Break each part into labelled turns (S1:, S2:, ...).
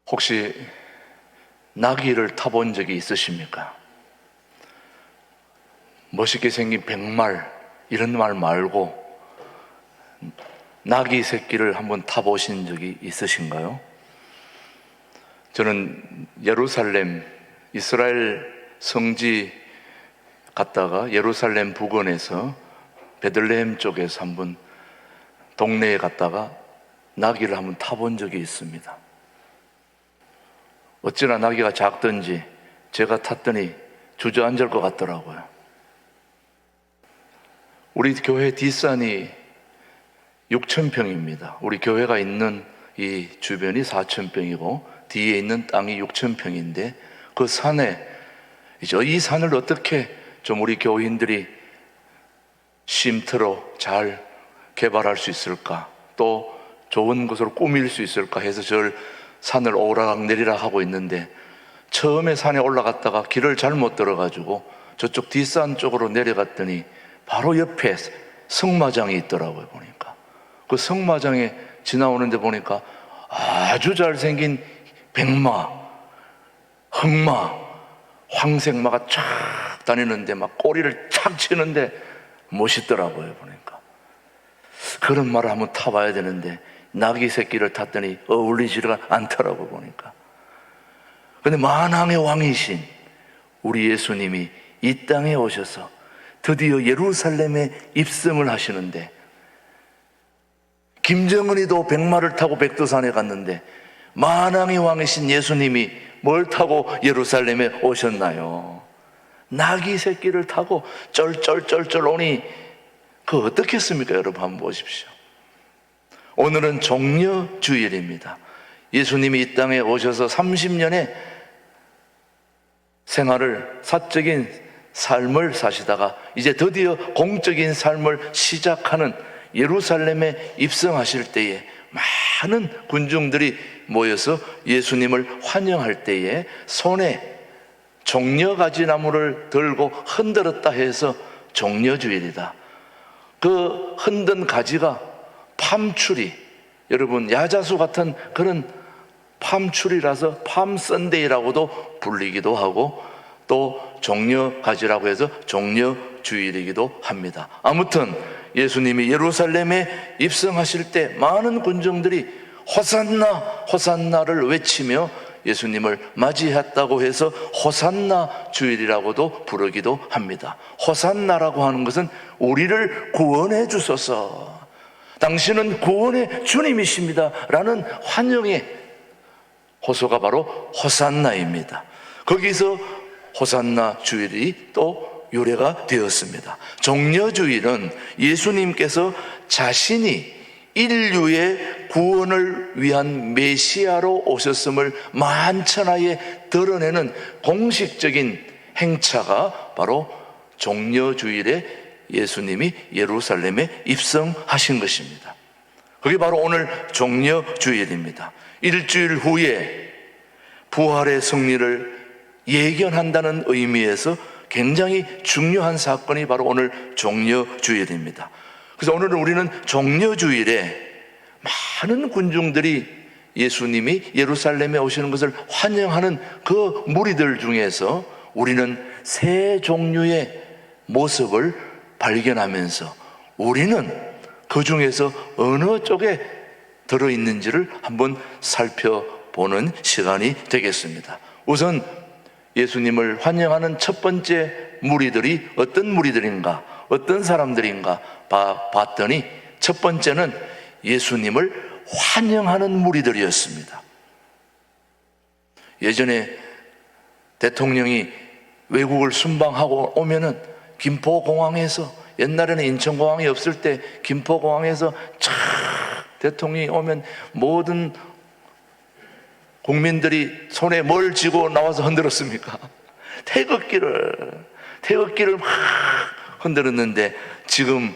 S1: 혹시 나귀를 타본 적이 있으십니까? 멋있게 생긴 백말 이런 말 말고 나귀 새끼를 한번 타보신 적이 있으신가요? 저는 예루살렘 이스라엘 성지 갔다가 예루살렘 부근에서 베들레헴 쪽에서 한번 동네에 갔다가 나귀를 한번 타본 적이 있습니다. 어찌나 나귀가 작던지 제가 탔더니 주저앉을 것 같더라고요. 우리 교회 뒷산이 6,000평입니다. 우리 교회가 있는 이 주변이 4,000평이고 뒤에 있는 땅이 6,000평인데 그 산에 이 산을 어떻게 좀 우리 교인들이 쉼터로 잘 개발할 수 있을까, 또 좋은 것으로 꾸밀 수 있을까 해서 저를 산을 오르락 내리락 하고 있는데, 처음에 산에 올라갔다가 길을 잘못 들어가지고 저쪽 뒷산 쪽으로 내려갔더니 바로 옆에 성마장이 있더라고요. 보니까 그 성마장에 지나오는데 보니까 아주 잘생긴 백마, 흑마, 황색마가 쫙 다니는데 막 꼬리를 착 치는데 멋있더라고요. 보니까 그런 말을 한번 타봐야 되는데 나귀 새끼를 탔더니 어울리지가 않더라고. 보니까 근데 만왕의 왕이신 우리 예수님이 이 땅에 오셔서 드디어 예루살렘에 입성을 하시는데, 김정은이도 백마를 타고 백두산에 갔는데 만왕의 왕이신 예수님이 뭘 타고 예루살렘에 오셨나요? 나귀 새끼를 타고 쩔쩔쩔쩔 오니 그 어떻겠습니까? 여러분 한번 보십시오. 오늘은 종려주일입니다. 예수님이 이 땅에 오셔서 30년의 생활을, 사적인 삶을 사시다가 이제 드디어 공적인 삶을 시작하는 예루살렘에 입성하실 때에 많은 군중들이 모여서 예수님을 환영할 때에 손에 종려가지 나무를 들고 흔들었다 해서 종려주일이다. 그 흔든 가지가 팜추리, 여러분 야자수 같은 그런 팜추리라서 팜선데이라고도 불리기도 하고 또 종려가지라고 해서 종려주일이기도 합니다. 아무튼 예수님이 예루살렘에 입성하실 때 많은 군중들이 호산나 호산나를 외치며 예수님을 맞이했다고 해서 호산나 주일이라고도 부르기도 합니다. 호산나라고 하는 것은 우리를 구원해 주소서, 당신은 구원의 주님이십니다 라는 환영의 호소가 바로 호산나입니다. 거기서 호산나 주일이 또 유래가 되었습니다. 종려주일은 예수님께서 자신이 인류의 구원을 위한 메시아로 오셨음을 만천하에 드러내는 공식적인 행차가 바로 종려주일에 예수님이 예루살렘에 입성하신 것입니다. 그게 바로 오늘 종려주일입니다. 일주일 후에 부활의 승리를 예견한다는 의미에서 굉장히 중요한 사건이 바로 오늘 종려주일입니다. 그래서 오늘은 우리는 종려주일에 많은 군중들이 예수님이 예루살렘에 오시는 것을 환영하는 그 무리들 중에서 우리는 세 종류의 모습을 발견하면서 우리는 그 중에서 어느 쪽에 들어있는지를 한번 살펴보는 시간이 되겠습니다. 우선 예수님을 환영하는 첫 번째 무리들이 어떤 무리들인가, 어떤 사람들인가 봤더니 첫 번째는 예수님을 환영하는 무리들이었습니다. 예전에 대통령이 외국을 순방하고 오면은 김포공항에서, 옛날에는 인천공항이 없을 때 김포공항에서 촥 대통령이 오면 모든 국민들이 손에 뭘 쥐고 나와서 흔들었습니까? 태극기를 막 흔들었는데, 지금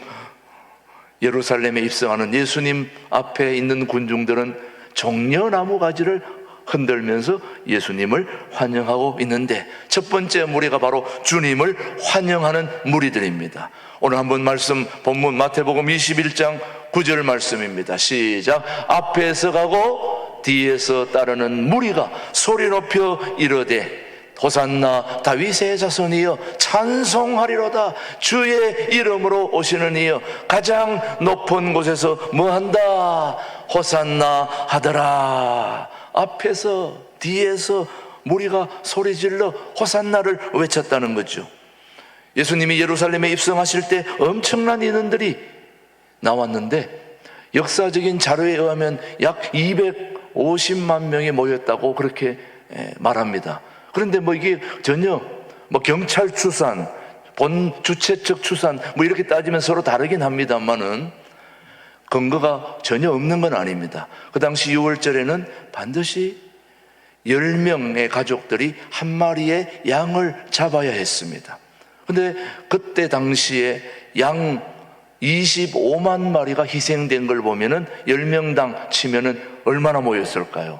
S1: 예루살렘에 입성하는 예수님 앞에 있는 군중들은 종려나무 가지를 흔들면서 예수님을 환영하고 있는데, 첫 번째 무리가 바로 주님을 환영하는 무리들입니다. 오늘 한번 말씀, 본문 마태복음 21장 9절 말씀입니다. 시작. 앞에서 가고 뒤에서 따르는 무리가 소리 높여 이르되 호산나 다윗의 자손이여 찬송하리로다. 주의 이름으로 오시는 이여 가장 높은 곳에서 뭐한다? 호산나 하더라. 앞에서 뒤에서 무리가 소리질러 호산나를 외쳤다는 거죠. 예수님이 예루살렘에 입성하실 때 엄청난 인원들이 나왔는데 역사적인 자료에 의하면 약 250만 명이 모였다고 그렇게 말합니다. 그런데 이게 전혀 경찰 추산, 본 주최 측 추산 이렇게 따지면 서로 다르긴 합니다만은 근거가 전혀 없는 건 아닙니다. 그 당시 6월절에는 반드시 10명의 가족들이 한 마리의 양을 잡아야 했습니다. 근데 그때 당시에 양 25만 마리가 희생된 걸 보면은 10명당 치면은 얼마나 모였을까요?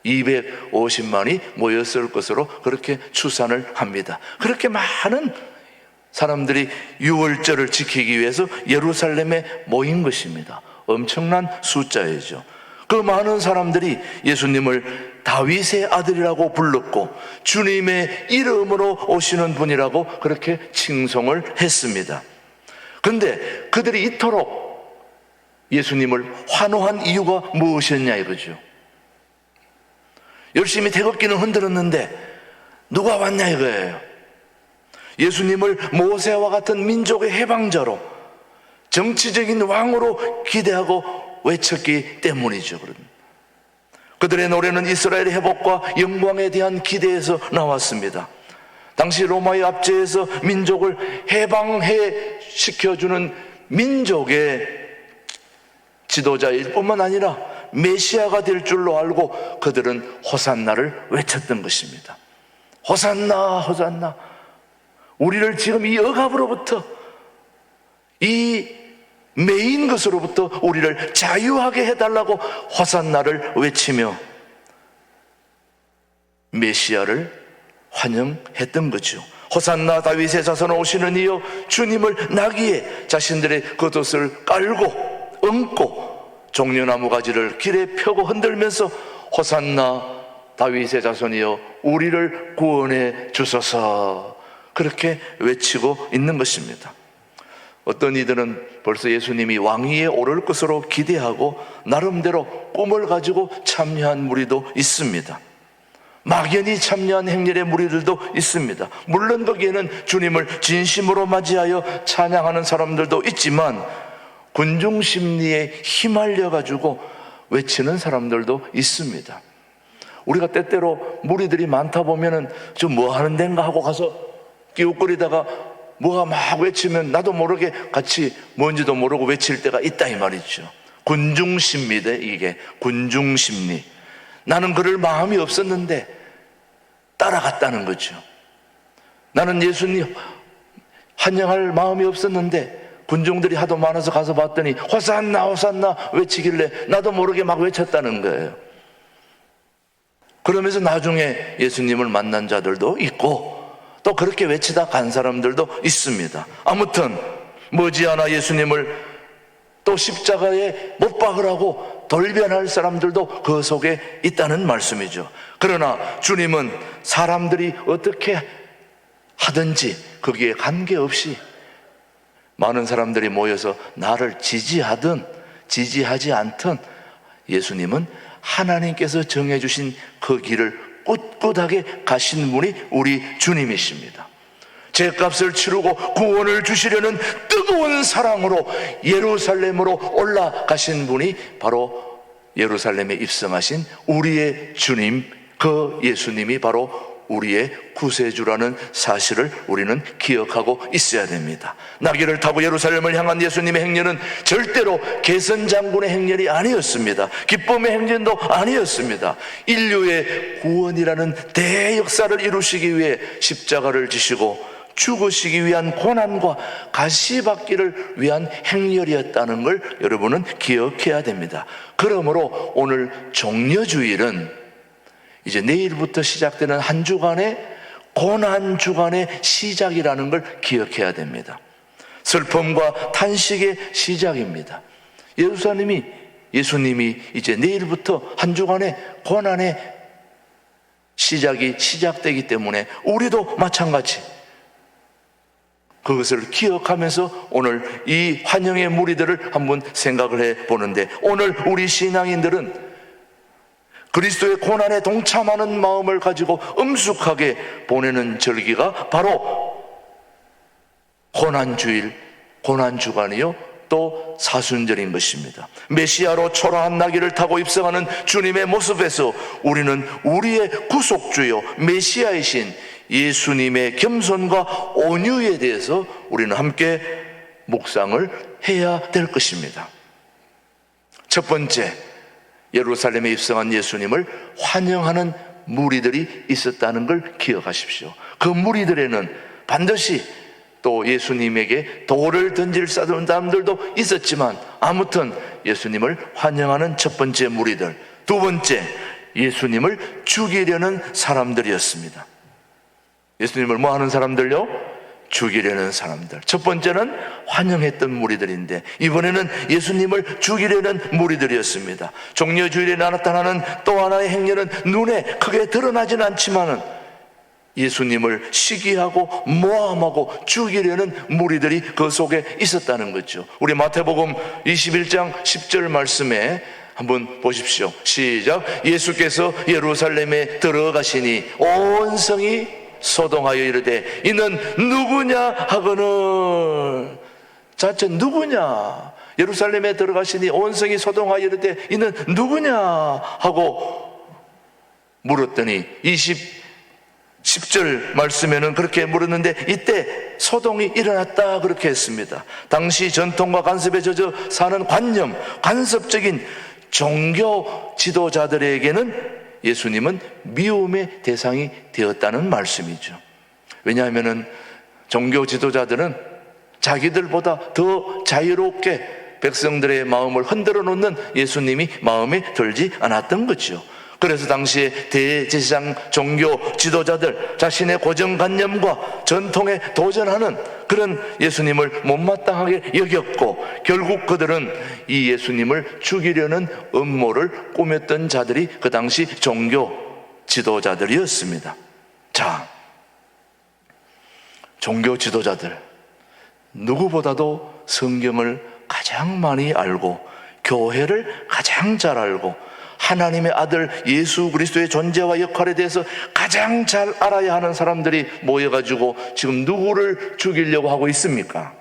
S1: 250만이 모였을 것으로 그렇게 추산을 합니다. 그렇게 많은 사람들이 6월절을 지키기 위해서 예루살렘에 모인 것입니다. 엄청난 숫자이죠. 그 많은 사람들이 예수님을 다윗의 아들이라고 불렀고 주님의 이름으로 오시는 분이라고 그렇게 칭송을 했습니다. 그런데 그들이 이토록 예수님을 환호한 이유가 무엇이었냐 이거죠. 열심히 태극기는 흔들었는데 누가 왔냐 이거예요. 예수님을 모세와 같은 민족의 해방자로 정치적인 왕으로 기대하고 외쳤기 때문이죠. 그들의 노래는 이스라엘의 회복과 영광에 대한 기대에서 나왔습니다. 당시 로마의 압제에서 민족을 해방해 시켜주는 민족의 지도자일 뿐만 아니라 메시아가 될 줄로 알고 그들은 호산나를 외쳤던 것입니다. 호산나 호산나, 우리를 지금 이 억압으로부터, 이 매인 것으로부터 우리를 자유하게 해달라고 호산나를 외치며 메시아를 환영했던 거죠. 호산나 다윗의 자손 오시는 이여 주님을 나귀에 자신들의 겉옷을 깔고 얹고 종려나무 가지를 길에 펴고 흔들면서 호산나 다윗의 자손이여 우리를 구원해 주소서 그렇게 외치고 있는 것입니다. 어떤 이들은 벌써 예수님이 왕위에 오를 것으로 기대하고 나름대로 꿈을 가지고 참여한 무리도 있습니다. 막연히 참여한 행렬의 무리들도 있습니다. 물론 거기에는 주님을 진심으로 맞이하여 찬양하는 사람들도 있지만 군중 심리에 휘말려 가지고 외치는 사람들도 있습니다. 우리가 때때로 무리들이 많다 보면은 좀 뭐 하는 데인가 하고 가서 끼웃거리다가 뭐가 막 외치면 나도 모르게 같이 뭔지도 모르고 외칠 때가 있다 이 말이죠. 군중 심리다 이게. 군중 심리. 나는 그럴 마음이 없었는데 따라갔다는 거죠. 나는 예수님 환영할 마음이 없었는데 군중들이 하도 많아서 가서 봤더니 호산나 호산나 외치길래 나도 모르게 막 외쳤다는 거예요. 그러면서 나중에 예수님을 만난 자들도 있고 또 그렇게 외치다 간 사람들도 있습니다. 아무튼 머지않아 예수님을 또 십자가에 못 박으라고 돌변할 사람들도 그 속에 있다는 말씀이죠. 그러나 주님은 사람들이 어떻게 하든지 거기에 관계없이 많은 사람들이 모여서 나를 지지하든 지지하지 않든 예수님은 하나님께서 정해주신 그 길을 꿋꿋하게 가신 분이 우리 주님이십니다. 죄값을 치르고 구원을 주시려는 뜨거운 사랑으로 예루살렘으로 올라가신 분이 바로 예루살렘에 입성하신 우리의 주님, 그 예수님이 바로 우리의 구세주라는 사실을 우리는 기억하고 있어야 됩니다. 나귀를 타고 예루살렘을 향한 예수님의 행렬은 절대로 개선장군의 행렬이 아니었습니다. 기쁨의 행진도 아니었습니다. 인류의 구원이라는 대역사를 이루시기 위해 십자가를 지시고 죽으시기 위한 고난과 가시받기를 위한 행렬이었다는 걸 여러분은 기억해야 됩니다. 그러므로 오늘 종려주일은 이제 내일부터 시작되는 한 주간의 고난 주간의 시작이라는 걸 기억해야 됩니다. 슬픔과 탄식의 시작입니다. 예루살렘이 예수님이 이제 내일부터 한 주간의 고난의 시작이 시작되기 때문에 우리도 마찬가지 그것을 기억하면서 오늘 이 환영의 무리들을 한번 생각을 해 보는데, 오늘 우리 신앙인들은 그리스도의 고난에 동참하는 마음을 가지고 엄숙하게 보내는 절기가 바로 고난주일, 고난주간이요 또 사순절인 것입니다. 메시아로 초라한 나귀를 타고 입성하는 주님의 모습에서 우리는 우리의 구속주요 메시아이신 예수님의 겸손과 온유에 대해서 우리는 함께 묵상을 해야 될 것입니다. 첫 번째, 예루살렘에 입성한 예수님을 환영하는 무리들이 있었다는 걸 기억하십시오. 그 무리들에는 반드시 또 예수님에게 돌을 던질 사람들도 있었지만, 아무튼 예수님을 환영하는 첫 번째 무리들, 두 번째, 예수님을 죽이려는 사람들이었습니다. 예수님을 뭐 하는 사람들요? 죽이려는 사람들. 첫 번째는 환영했던 무리들인데, 이번에는 예수님을 죽이려는 무리들이었습니다. 종려주일에 나타나는 또 하나의 행렬은 눈에 크게 드러나지는 않지만은 예수님을 시기하고 모함하고 죽이려는 무리들이 그 속에 있었다는 거죠. 우리 마태복음 21장 10절 말씀에 한번 보십시오. 시작. 예수께서 예루살렘에 들어가시니 온 성이 소동하여 이르되 이는 누구냐 하거늘. 자체 누구냐? 예루살렘에 들어가시니 온 성이 소동하여 이르되 이는 누구냐 하고 물었더니 10절 말씀에는 그렇게 물었는데, 이때 소동이 일어났다 그렇게 했습니다. 당시 전통과 간섭에 젖어 사는 관념, 간섭적인 종교 지도자들에게는 예수님은 미움의 대상이 되었다는 말씀이죠. 왜냐하면 종교 지도자들은 자기들보다 더 자유롭게 백성들의 마음을 흔들어 놓는 예수님이 마음에 들지 않았던 거죠. 그래서 당시에 대제사장 종교 지도자들 자신의 고정관념과 전통에 도전하는 그런 예수님을 못마땅하게 여겼고, 결국 그들은 이 예수님을 죽이려는 음모를 꾸몄던 자들이 그 당시 종교 지도자들이었습니다. 자, 종교 지도자들 누구보다도 성경을 가장 많이 알고 교회를 가장 잘 알고 하나님의 아들 예수 그리스도의 존재와 역할에 대해서 가장 잘 알아야 하는 사람들이 모여가지고 지금 누구를 죽이려고 하고 있습니까?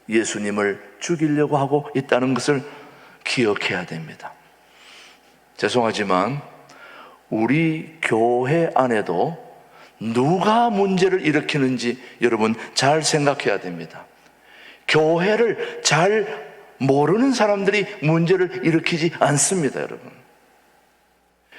S1: 예수님을 죽이려고 하고 있다는 것을 기억해야 됩니다. 죄송하지만 우리 교회 안에도 누가 문제를 일으키는지 여러분 잘 생각해야 됩니다. 교회를 잘 모르는 사람들이 문제를 일으키지 않습니다, 여러분.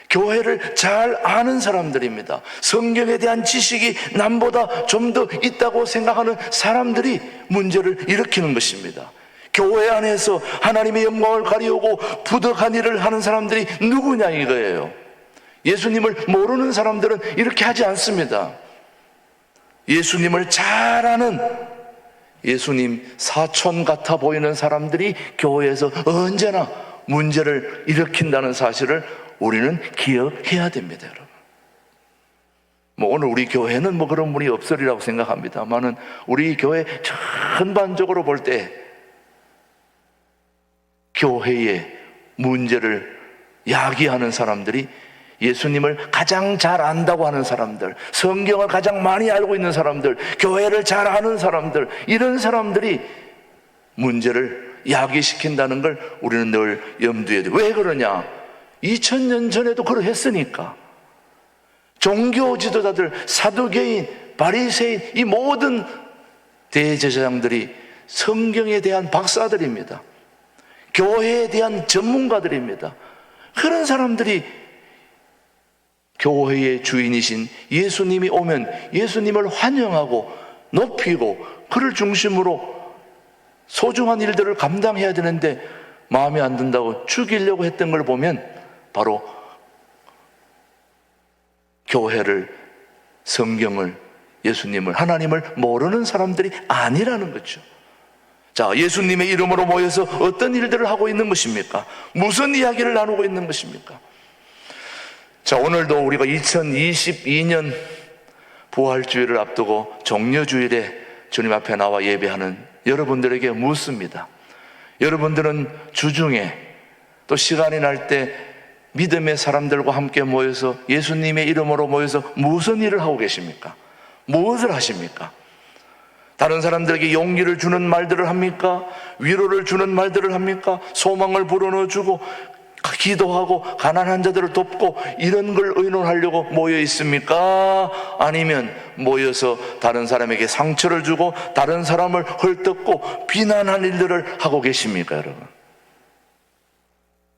S1: 교회를 잘 아는 사람들입니다. 성경에 대한 지식이 남보다 좀 더 있다고 생각하는 사람들이 문제를 일으키는 것입니다. 교회 안에서 하나님의 영광을 가리우고 부득한 일을 하는 사람들이 누구냐 이거예요. 예수님을 모르는 사람들은 이렇게 하지 않습니다. 예수님을 잘 아는 예수님 사촌 같아 보이는 사람들이 교회에서 언제나 문제를 일으킨다는 사실을 우리는 기억해야 됩니다, 여러분. 오늘 우리 교회는 그런 분이 없으리라고 생각합니다만은 우리 교회 전반적으로 볼 때 교회의 문제를 야기하는 사람들이 예수님을 가장 잘 안다고 하는 사람들, 성경을 가장 많이 알고 있는 사람들, 교회를 잘 아는 사람들, 이런 사람들이 문제를 야기시킨다는 걸 우리는 늘 염두에 두고. 왜 그러냐? 2000년 전에도 그러했으니까. 종교 지도자들, 사두개인, 바리새인, 이 모든 대제사장들이 성경에 대한 박사들입니다. 교회에 대한 전문가들입니다. 그런 사람들이 교회의 주인이신 예수님이 오면 예수님을 환영하고 높이고 그를 중심으로 소중한 일들을 감당해야 되는데 마음에 안 든다고 죽이려고 했던 걸 보면 바로 교회를, 성경을, 예수님을, 하나님을 모르는 사람들이 아니라는 거죠. 자, 예수님의 이름으로 모여서 어떤 일들을 하고 있는 것입니까? 무슨 이야기를 나누고 있는 것입니까? 자, 오늘도 우리가 2022년 부활주일을 앞두고 종려주일에 주님 앞에 나와 예배하는 여러분들에게 묻습니다. 여러분들은 주중에 또 시간이 날 때 믿음의 사람들과 함께 모여서 예수님의 이름으로 모여서 무슨 일을 하고 계십니까? 무엇을 하십니까? 다른 사람들에게 용기를 주는 말들을 합니까? 위로를 주는 말들을 합니까? 소망을 불어넣어주고 기도하고 가난한 자들을 돕고 이런 걸 의논하려고 모여 있습니까? 아니면 모여서 다른 사람에게 상처를 주고 다른 사람을 헐뜯고 비난한 일들을 하고 계십니까, 여러분?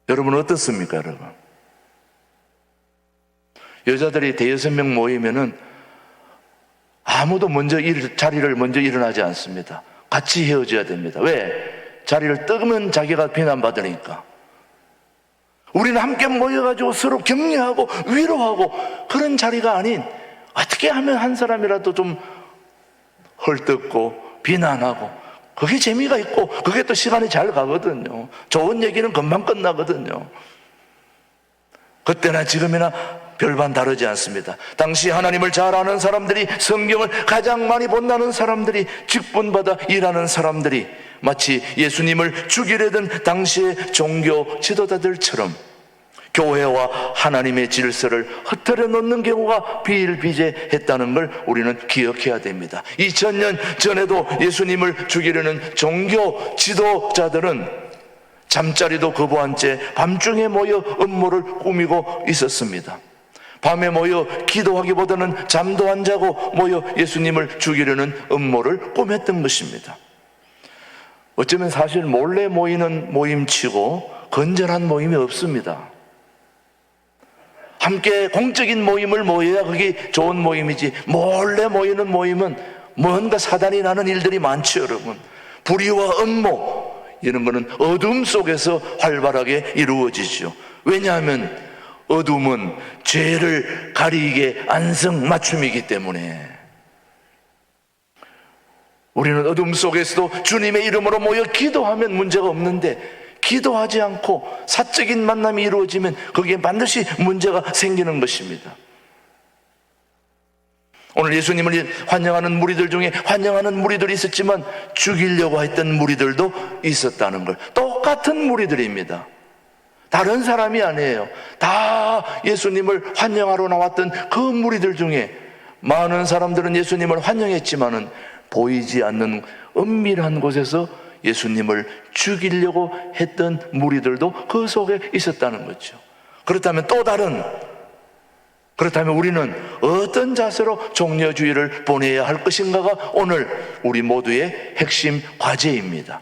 S1: 여러분 어떻습니까, 여러분? 여자들이 대여섯 명 모이면은 아무도 자리를 먼저 일어나지 않습니다. 같이 헤어져야 됩니다. 왜? 자리를 뜨면 자기가 비난받으니까. 우리는 함께 모여가지고 서로 격려하고 위로하고 그런 자리가 아닌, 어떻게 하면 한 사람이라도 좀 헐뜯고 비난하고, 그게 재미가 있고 그게 또 시간이 잘 가거든요. 좋은 얘기는 금방 끝나거든요. 그때나 지금이나 별반 다르지 않습니다. 당시 하나님을 잘 아는 사람들이, 성경을 가장 많이 본다는 사람들이, 직분받아 일하는 사람들이 마치 예수님을 죽이려던 당시의 종교 지도자들처럼 교회와 하나님의 질서를 흐트려 놓는 경우가 비일비재했다는 걸 우리는 기억해야 됩니다. 2000년 전에도 예수님을 죽이려는 종교 지도자들은 잠자리도 거부한 채 밤중에 모여 음모를 꾸미고 있었습니다. 밤에 모여 기도하기보다는 잠도 안 자고 모여 예수님을 죽이려는 음모를 꾸몄던 것입니다. 어쩌면 사실 몰래 모이는 모임치고 건전한 모임이 없습니다. 함께 공적인 모임을 모여야 그게 좋은 모임이지, 몰래 모이는 모임은 뭔가 사단이 나는 일들이 많죠, 여러분. 불의와 음모, 이런 거는 어둠 속에서 활발하게 이루어지죠. 왜냐하면 어둠은 죄를 가리게 안성맞춤이기 때문에. 우리는 어둠 속에서도 주님의 이름으로 모여 기도하면 문제가 없는데, 기도하지 않고 사적인 만남이 이루어지면 거기에 반드시 문제가 생기는 것입니다. 오늘 예수님을 환영하는 무리들 중에 환영하는 무리들이 있었지만 죽이려고 했던 무리들도 있었다는 걸. 똑같은 무리들입니다. 다른 사람이 아니에요. 다 예수님을 환영하러 나왔던 그 무리들 중에 많은 사람들은 예수님을 환영했지만은 보이지 않는 은밀한 곳에서 예수님을 죽이려고 했던 무리들도 그 속에 있었다는 거죠. 그렇다면 그렇다면 우리는 어떤 자세로 종려주의를 보내야 할 것인가가 오늘 우리 모두의 핵심 과제입니다.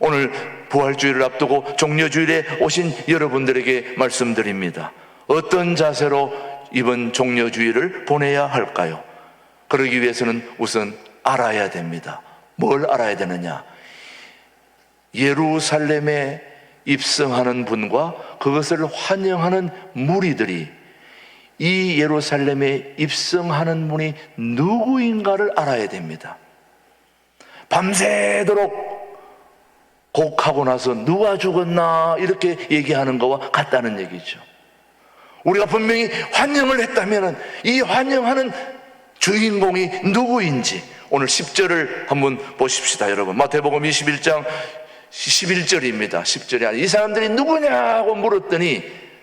S1: 오늘 부활주의를 앞두고 종려주일에 오신 여러분들에게 말씀드립니다. 어떤 자세로 이번 종려주의를 보내야 할까요? 그러기 위해서는 우선 알아야 됩니다. 뭘 알아야 되느냐? 예루살렘에 입성하는 분과 그것을 환영하는 무리들이 이 예루살렘에 입성하는 분이 누구인가를 알아야 됩니다. 밤새도록 곡하고 나서 누가 죽었나 이렇게 얘기하는 것과 같다는 얘기죠. 우리가 분명히 환영을 했다면 이 환영하는 주인공이 누구인지 오늘 10절을 한번 보십시다, 여러분. 마태복음 21장 11절입니다. 10절이 아니라 이 사람들이 누구냐고 물었더니,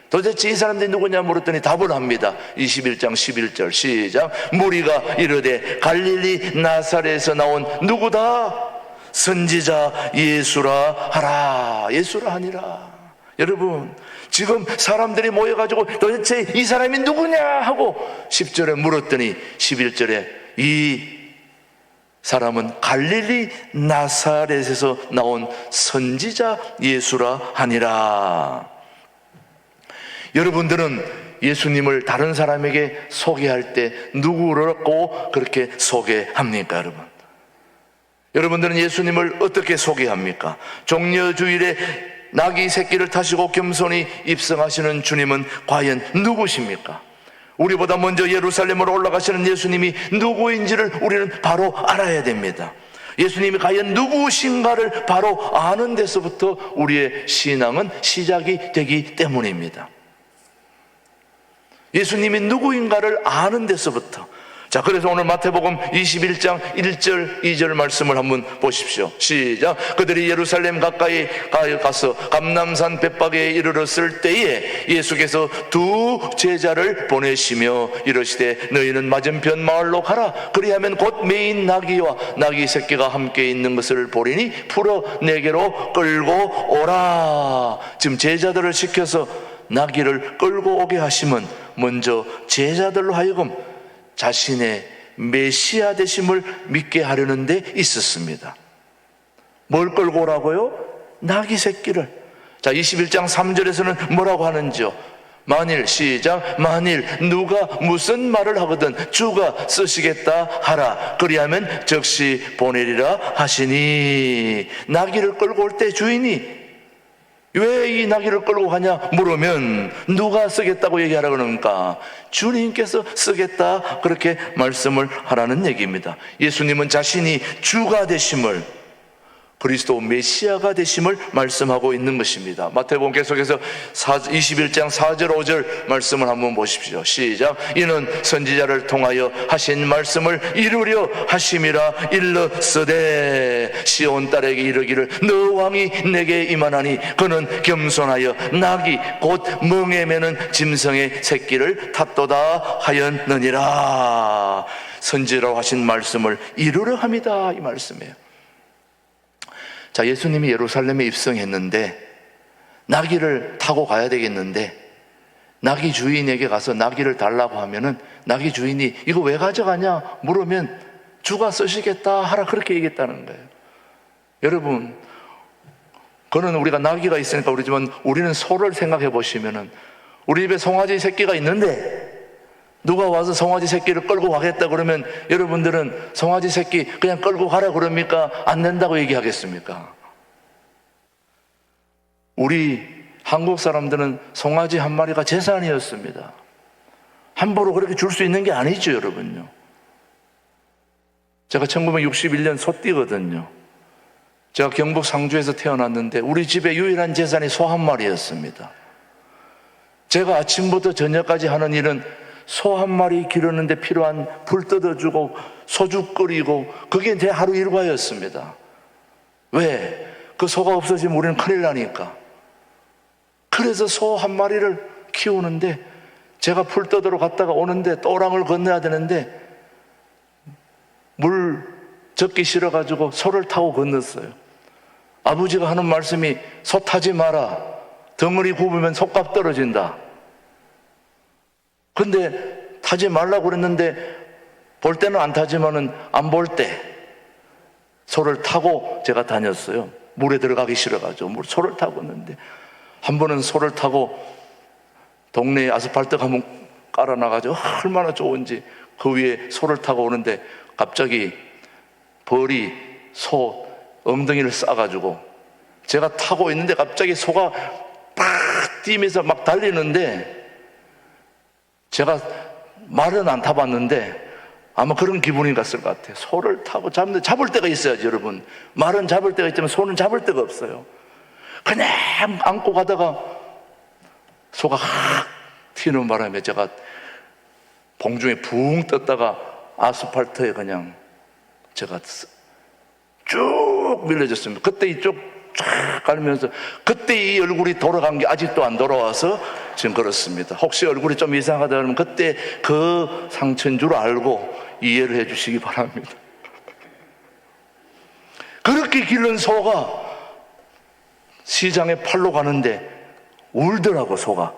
S1: 도대체 이 사람들이 누구냐 물었더니 답을 합니다. 21장 11절 시작. 무리가 이르되 갈릴리 나사렛에서 나온 누구다? 선지자 예수라 하라. 예수라 하니라. 여러분, 지금 사람들이 모여가지고 도대체 이 사람이 누구냐 하고 10절에 물었더니 11절에 이 사람은 갈릴리 나사렛에서 나온 선지자 예수라 하니라. 여러분들은 예수님을 다른 사람에게 소개할 때 누구라고 그렇게 소개합니까, 여러분? 여러분들은 예수님을 어떻게 소개합니까? 종려주일에 나귀 새끼를 타시고 겸손히 입성하시는 주님은 과연 누구십니까? 우리보다 먼저 예루살렘으로 올라가시는 예수님이 누구인지를 우리는 바로 알아야 됩니다. 예수님이 과연 누구신가를 바로 아는 데서부터 우리의 신앙은 시작이 되기 때문입니다. 예수님이 누구인가를 아는 데서부터. 자, 그래서 오늘 마태복음 21장 1절 2절 말씀을 한번 보십시오. 시작. 그들이 예루살렘 가까이 가서 감람산 벳박에 이르렀을 때에 예수께서 두 제자를 보내시며 이르시되 너희는 맞은편 마을로 가라. 그리하면 곧 메인 나귀와 나귀 새끼가 함께 있는 것을 보리니 풀어 내게로 끌고 오라. 지금 제자들을 시켜서 나귀를 끌고 오게 하심은 먼저 제자들로 하여금 자신의 메시아 되심을 믿게 하려는 데 있었습니다. 뭘 끌고 오라고요? 나귀 새끼를. 자, 21장 3절에서는 뭐라고 하는지요? 만일, 시작. 만일 누가 무슨 말을 하거든 주가 쓰시겠다 하라. 그리하면 즉시 보내리라 하시니. 나귀를 끌고 올 때 주인이 왜 이 나귀를 끌고 가냐 물으면 누가 쓰겠다고 얘기하라 그러니까 주님께서 쓰겠다 그렇게 말씀을 하라는 얘기입니다. 예수님은 자신이 주가 되심을, 그리스도 메시아가 되심을 말씀하고 있는 것입니다. 마태복음 계속해서 21장 4절 5절 말씀을 한번 보십시오. 시작. 이는 선지자를 통하여 하신 말씀을 이루려 하심이라 일렀으되 시온 딸에게 이르기를 너 왕이 내게 임하나니 그는 겸손하여 나귀 곧 멍에 매는 짐승의 새끼를 탔도다 하였느니라. 선지자로 하신 말씀을 이루려 합니다, 이 말씀이에요. 자, 예수님이 예루살렘에 입성했는데 나귀를 타고 가야 되겠는데 나귀 주인에게 가서 나귀를 달라고 하면은 나귀 주인이 이거 왜 가져가냐 물으면 주가 쓰시겠다 하라 그렇게 얘기했다는 거예요. 여러분, 그는 우리가 나귀가 있으니까 그러지만 우리는 소를 생각해 보시면은 우리 집에 송아지 새끼가 있는데 누가 와서 송아지 새끼를 끌고 가겠다 그러면 여러분들은 송아지 새끼 그냥 끌고 가라 그럽니까? 안 된다고 얘기하겠습니까? 우리 한국 사람들은 송아지 한 마리가 재산이었습니다. 함부로 그렇게 줄 수 있는 게 아니죠, 여러분요. 제가 1961년 소띠거든요. 제가 경북 상주에서 태어났는데 우리 집의 유일한 재산이 소 한 마리였습니다. 제가 아침부터 저녁까지 하는 일은 소 한 마리 기르는데 필요한 불 뜯어주고 소주 끓이고 그게 제 하루 일과였습니다. 왜? 그 소가 없어지면 우리는 큰일 나니까. 그래서 소 한 마리를 키우는데 제가 풀 뜯으러 갔다가 오는데 또랑을 건너야 되는데 물 젓기 싫어가지고 소를 타고 건넜어요. 아버지가 하는 말씀이 소 타지 마라. 덩어리 굽으면 속값 떨어진다. 근데 타지 말라고 그랬는데 볼 때는 안 타지만은 안 볼 때 소를 타고 제가 다녔어요. 물에 들어가기 싫어가지고 소를 타고 있는데 한 번은 소를 타고 동네에 아스팔트 한번 깔아놔가지고 얼마나 좋은지 그 위에 소를 타고 오는데 갑자기 벌이 소 엉덩이를 싸가지고 제가 타고 있는데 갑자기 소가 팍 뛰면서 막 달리는데 제가 말은 안 타봤는데 아마 그런 기분이 갔을 것 같아요. 소를 타고 잡을 때가 있어야지, 여러분. 말은 잡을 때가 있지만 소는 잡을 데가 없어요. 그냥 안고 가다가 소가 확 튀는 바람에 제가 공중에 붕 떴다가 아스팔트에 그냥 제가 쭉 밀려졌습니다. 그때 이쪽 쫙 가면서 그때 이 얼굴이 돌아간 게 아직도 안 돌아와서 지금 그렇습니다. 혹시 얼굴이 좀 이상하다 그러면 그때 그 상처인 줄 알고 이해를 해 주시기 바랍니다. 그렇게 기른 소가 시장에 팔러 가는데 울더라고. 소가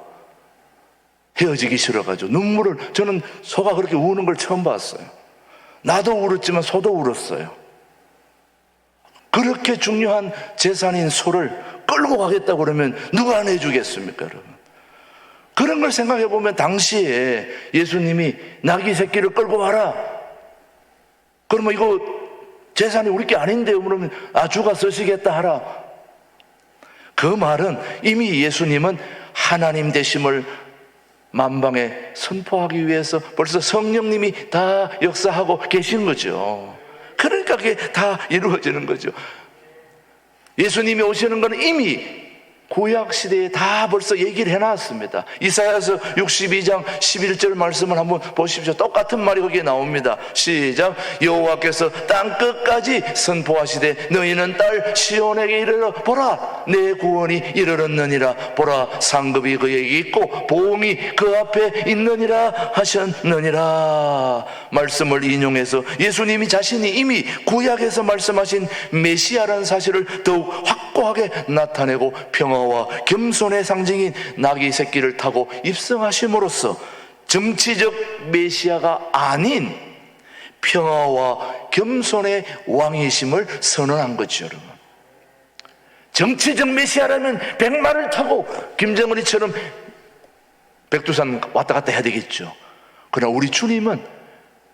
S1: 헤어지기 싫어가지고 눈물을, 저는 소가 그렇게 우는 걸 처음 봤어요. 나도 울었지만 소도 울었어요. 그렇게 중요한 재산인 소를 끌고 가겠다고 그러면 누가 안 해주겠습니까, 여러분? 그런 걸 생각해 보면 당시에 예수님이 나귀 새끼를 끌고 와라. 그러면 이거 재산이 우리 게 아닌데요? 그러면 주가 쓰시겠다 하라. 그 말은 이미 예수님은 하나님 되심을 만방에 선포하기 위해서 벌써 성령님이 다 역사하고 계신 거죠. 그러니까 완벽하게 다 이루어지는 거죠. 예수님이 오시는 것은 이미 구약 시대에 다 벌써 얘기를 해놨습니다. 이사야서 62장 11절 말씀을 한번 보십시오. 똑같은 말이 거기에 나옵니다. 시작. 여호와께서 땅 끝까지 선포하시되 너희는 딸 시온에게 이르러 보라 내 구원이 이르렀느니라. 보라 상급이 그에게 있고 보응이 그 앞에 있느니라 하셨느니라. 말씀을 인용해서 예수님이 자신이 이미 구약에서 말씀하신 메시아라는 사실을 더욱 확고하게 나타내고 평화와 겸손의 상징인 나귀 새끼를 타고 입성하심으로써 정치적 메시아가 아닌 평화와 겸손의 왕이심을 선언한 거죠. 여러분, 정치적 메시아라면 백마를 타고 김정은이처럼 백두산 왔다 갔다 해야 되겠죠. 그러나 우리 주님은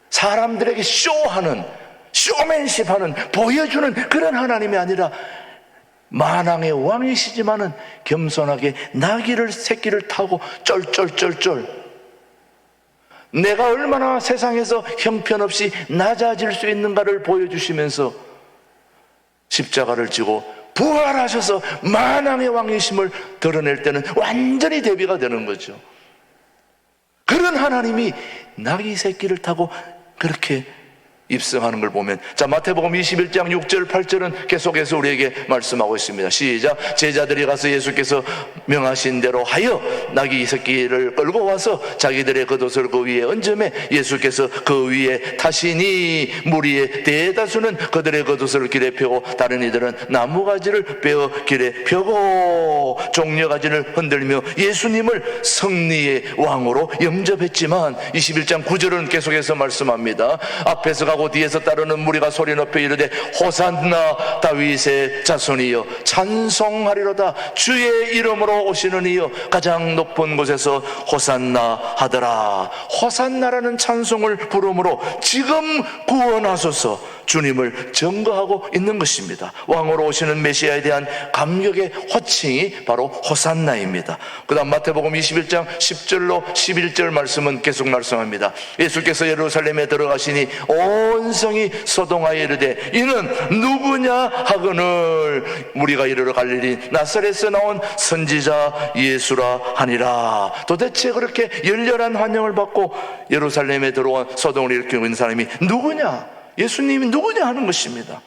S1: 사람들에게 쇼하는, 쇼맨십하는, 보여주는 그런 하나님이 아니라 만왕의 왕이시지만은 겸손하게 나귀를 새끼를 타고 쫄쫄쫄쫄 내가 얼마나 세상에서 형편없이 낮아질 수 있는가를 보여주시면서 십자가를 지고 부활하셔서 만왕의 왕이심을 드러낼 때는 완전히 대비가 되는 거죠. 그런 하나님이 나귀 새끼를 타고 그렇게 입성하는 걸 보면, 자, 마태복음 21장 6절 8절은 계속해서 우리에게 말씀하고 있습니다. 시작. 제자들이 가서 예수께서 명하신 대로 하여 나귀 새끼를 끌고 와서 자기들의 겉옷을 그 위에 얹으매 예수께서 그 위에 타시니 무리의 대다수는 그들의 겉옷을 길에 펴고 다른 이들은 나무가지를 베어 길에 펴고 종려가지를 흔들며 예수님을 승리의 왕으로 영접했지만 21장 9절은 계속해서 말씀합니다. 앞에서 가고 뒤에서 따르는 무리가 소리 높여 이르되 호산나 다윗의 자손이여 찬송하리로다. 주의 이름으로 오시는 이여 가장 높은 곳에서 호산나 하더라. 호산나라는 찬송을 부르므로 지금 구원하소서 주님을 증거하고 있는 것입니다. 왕으로 오시는 메시아에 대한 감격의 호칭이 바로 호산나입니다. 그 다음 마태복음 21장 10절로 11절 말씀은 계속 말씀합니다. 예수께서 예루살렘에 들어가시니 온 성이 소동하여 이르되 이는 누구냐 하거늘 무리가 이르러 갈릴리 나사렛에서 나온 선지자 예수라 하니라. 도대체 그렇게 열렬한 환영을 받고 예루살렘에 들어온 소동을 일으키고 있는 사람이 누구냐? 예수님이 누구냐 하는 것입니다.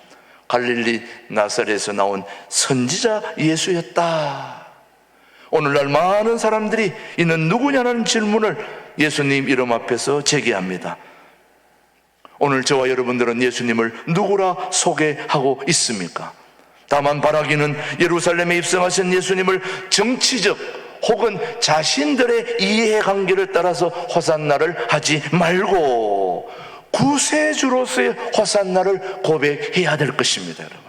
S1: 갈릴리 나사렛에서 나온 선지자 예수였다. 오늘날 많은 사람들이 이는 누구냐는 질문을 예수님 이름 앞에서 제기합니다. 오늘 저와 여러분들은 예수님을 누구라 소개하고 있습니까? 다만 바라기는 예루살렘에 입성하신 예수님을 정치적 혹은 자신들의 이해관계를 따라서 호산나를 하지 말고 구세주로서의 호산나를 고백해야 될 것입니다. 여러분,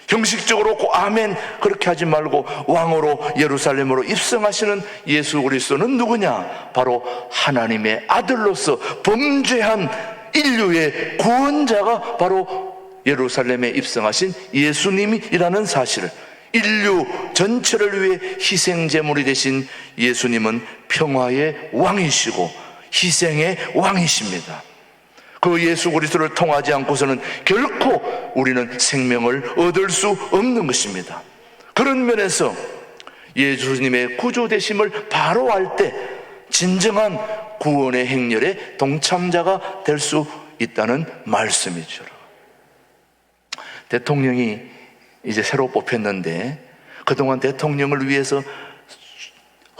S1: 형식적으로 아멘 그렇게 하지 말고 왕으로 예루살렘으로 입성하시는 예수 그리스도는 누구냐? 바로 하나님의 아들로서 범죄한 인류의 구원자가 바로 예루살렘에 입성하신 예수님이라는 사실을, 인류 전체를 위해 희생제물이 되신 예수님은 평화의 왕이시고 희생의 왕이십니다. 그 예수 그리스도를 통하지 않고서는 결코 우리는 생명을 얻을 수 없는 것입니다. 그런 면에서 예수님의 구조되심을 바로 알 때 진정한 구원의 행렬에 동참자가 될 수 있다는 말씀이죠. 대통령이 이제 새로 뽑혔는데 그동안 대통령을 위해서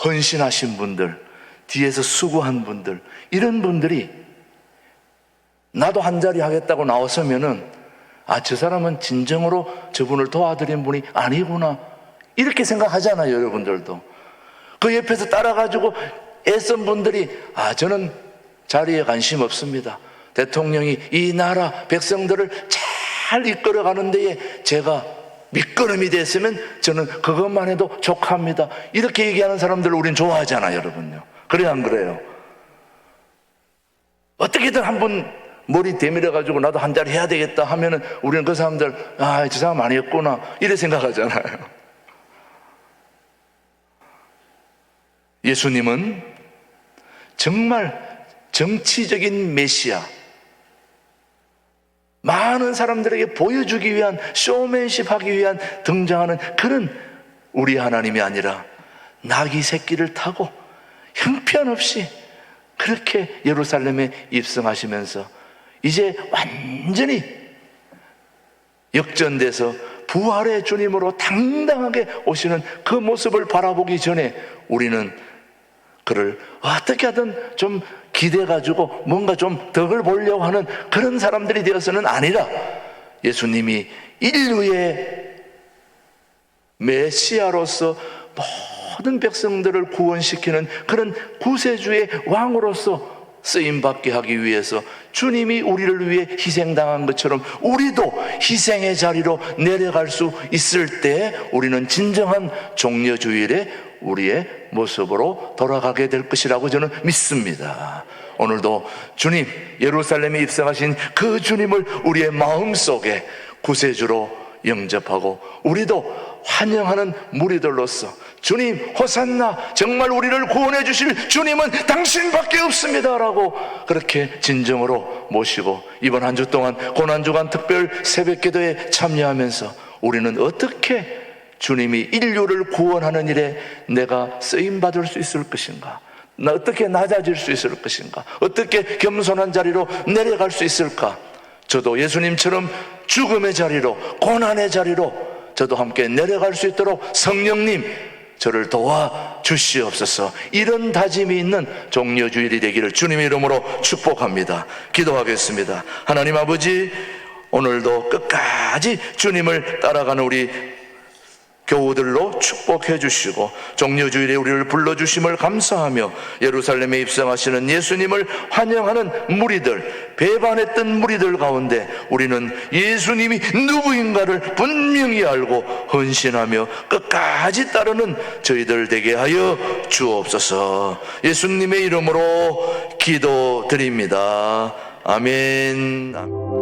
S1: 헌신하신 분들, 뒤에서 수고한 분들, 이런 분들이 나도 한 자리 하겠다고 나왔으면은 저 사람은 진정으로 저분을 도와드린 분이 아니구나 이렇게 생각하잖아요. 여러분들도 그 옆에서 따라가지고 애쓴 분들이 저는 자리에 관심 없습니다. 대통령이 이 나라 백성들을 잘 이끌어가는 데에 제가 밑거름이 됐으면 저는 그것만 해도 족합니다. 이렇게 얘기하는 사람들을 우린 좋아하잖아요. 여러분요, 그래요 안 그래요? 어떻게든 한번 머리 대밀어가지고 나도 한 자리 해야 되겠다 하면은 우리는 그 사람들 저 사람 아니었구나 이래 생각하잖아요. 예수님은 정말 정치적인 메시아, 많은 사람들에게 보여주기 위한, 쇼맨십 하기 위한 등장하는 그런 우리 하나님이 아니라 나귀 새끼를 타고 형편없이 그렇게 예루살렘에 입성하시면서 이제 완전히 역전돼서 부활의 주님으로 당당하게 오시는 그 모습을 바라보기 전에 우리는 그를 어떻게 하든 좀 기대가지고 뭔가 좀 덕을 보려고 하는 그런 사람들이 되어서는 아니라 예수님이 인류의 메시아로서 모든 백성들을 구원시키는 그런 구세주의 왕으로서 쓰임받게 하기 위해서 주님이 우리를 위해 희생당한 것처럼 우리도 희생의 자리로 내려갈 수 있을 때 우리는 진정한 종려주일에 우리의 모습으로 돌아가게 될 것이라고 저는 믿습니다. 오늘도 주님, 예루살렘에 입성하신 그 주님을 우리의 마음속에 구세주로 영접하고 우리도 환영하는 무리들로서 주님 호산나, 정말 우리를 구원해 주실 주님은 당신밖에 없습니다 라고 그렇게 진정으로 모시고 이번 한 주 동안 고난주간 특별 새벽기도에 참여하면서 우리는 어떻게 주님이 인류를 구원하는 일에 내가 쓰임받을 수 있을 것인가, 어떻게 낮아질 수 있을 것인가, 어떻게 겸손한 자리로 내려갈 수 있을까. 저도 예수님처럼 죽음의 자리로, 고난의 자리로 저도 함께 내려갈 수 있도록 성령님 저를 도와주시옵소서. 이런 다짐이 있는 종려주일이 되기를 주님의 이름으로 축복합니다. 기도하겠습니다. 하나님 아버지, 오늘도 끝까지 주님을 따라가는 우리 교우들로 축복해 주시고 종려주일에 우리를 불러주심을 감사하며 예루살렘에 입성하시는 예수님을 환영하는 무리들, 배반했던 무리들 가운데 우리는 예수님이 누구인가를 분명히 알고 헌신하며 끝까지 따르는 저희들 되게 하여 주옵소서. 예수님의 이름으로 기도드립니다. 아멘.